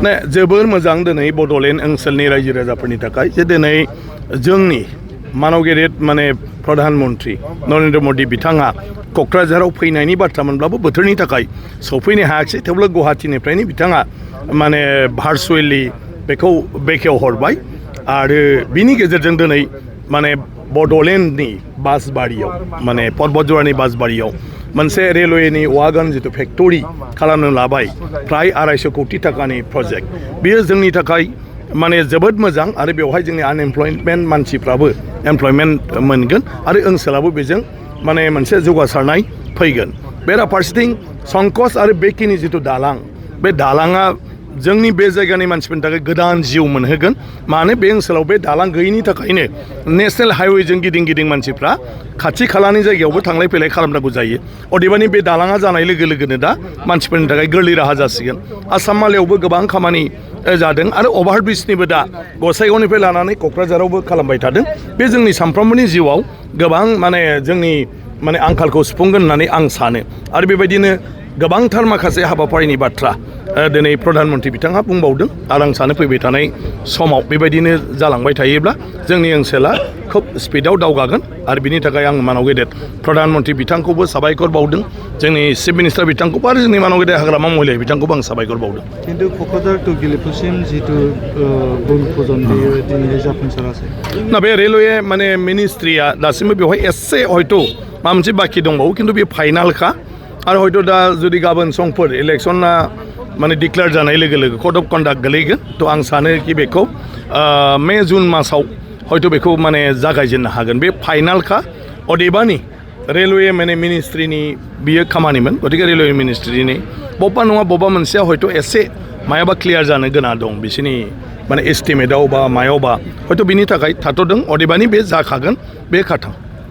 माने जोबोर मोजां दिनै बड'लेण्ड ओनसोलनि रायजो राजाफोरनि थाखाय जे दिनै जोंनि मानव गेदेर माने प्रधान मन्त्रि नरेन्द्र मोदी बिथाङा क'क्राझाराव फैनायनि बाथ्रामोनब्लाबो बोथोरनि थाखाय सफैनो हायाखिसै थेवब्लाबो गुवाहाटीनिफ्रायनो बिथाङा माने भार्चुवेलि बेखौ बेखेवहरबाय आरो बिनि गेजेरजों दिनै माने बड'लेण्डनि बासबारियाव माने पर्बतजरानि बासबारियाव मोनसे रेलवेनि वागन जितु फेक्टरि खालामनो लाबाय फ्राय 250 कोटि थाखानि प्रजेक्ट बेयो जोंनि थाखाय माने जोबोद मोजां आरो बेवहाय जोंनि आनएमप्लयमेन्ट मानसिफ्राबो एमप्लयमेन्ट मोनगोन आरो ओनसोलाबो बेजों माने मोनसे जौगासारनाय फैगोन बेराफारसेथिं संकस आरो बेखिनि जितु दालां बे दालाङा जोंनि बे जायगानि मानसिफोरनि थाखाय गोदान जिउ मोनहोगोन मानो बे ओनसोलाव बे दालां गैयैनि थाखायनो नेशनेल हाइवेजों गिदिं गिदिं मानसिफ्रा खाथि खालानि जायगायावबो थांलाय फैलाय खालामनांगौ जायो अदेबानि बे दालाङा जानाय लोगो लोगोनो दा मानसिफोरनि थाखाय गोरलै राहा जासिगोन आसाम मालायावबो गोबां खामानि जादों आरो अभारब्रिजनिबो दा गसाइगावनिफ्राय लानानै क'क्राझारावबो खालामबाय थादों बे जोंनि सानफ्रोमबोनि जिउआव गोबां माने जोंनि माने आंखालखौ सुफुंगोन होननानै आं सानो आरो बेबायदिनो गोबांथार माखासे हाबाफारिनि बाथ्रा दिनै प्रधान मन्त्रि बिथाङा बुंबावदों आरो आं सानो फैबाय थानाय समाव बेबायदिनो जालांबाय थायोब्ला जोंनि ओनसोला खोब स्पिडआव दावगागोन आरो बिनि थाखाय आं मानव गेदेर प्रधान मन्त्रि बिथांखौबो साबायखर बावदों जोंनि चिफ मिनिस्टार बिथांखौबो आरो जोंनि मानव गेदेर हाग्रामा महिला बिथांखौबो आं साबायखर बावदों खिन्थु क'क्राझार टु गेलेफुसिम जितु भुम फजन बेयो दिनै जाफुंसारासै ना बे रेलवे माने मिनिस्ट्रिया दासिमबो बेवहाय एसे हयथ' माबा मोनसे बाखि दंबावो खिन्थु बे फाइनालखा आरो हयथ' दा जुदि गाबोन समफोर इलेक्सना माने डिक्लेयार जानाय लोगो लोगो कड अफ कन्डाक्ट गोलैगोन थ' आं सानो कि बेखौ मे जुन मासाव हयथ' बेखौ माने जागायजेननो हागोन बे फाइनालखा अदेबानि रेलवे माने मिनिस्ट्रिनि बियो खामानिमोन गतिके रेलवे मिनिस्ट्रिनि बबेबा नङा बबेबा मोनसेया हयथ' एसे मायाबा क्लियार जानो गोनां दं बिसोरनि माने एस्टिमेटआव बा मायावबा हयथ' बिनि थाखाय थाथ'दों अदेबानि बे जाखागोन बे खाथां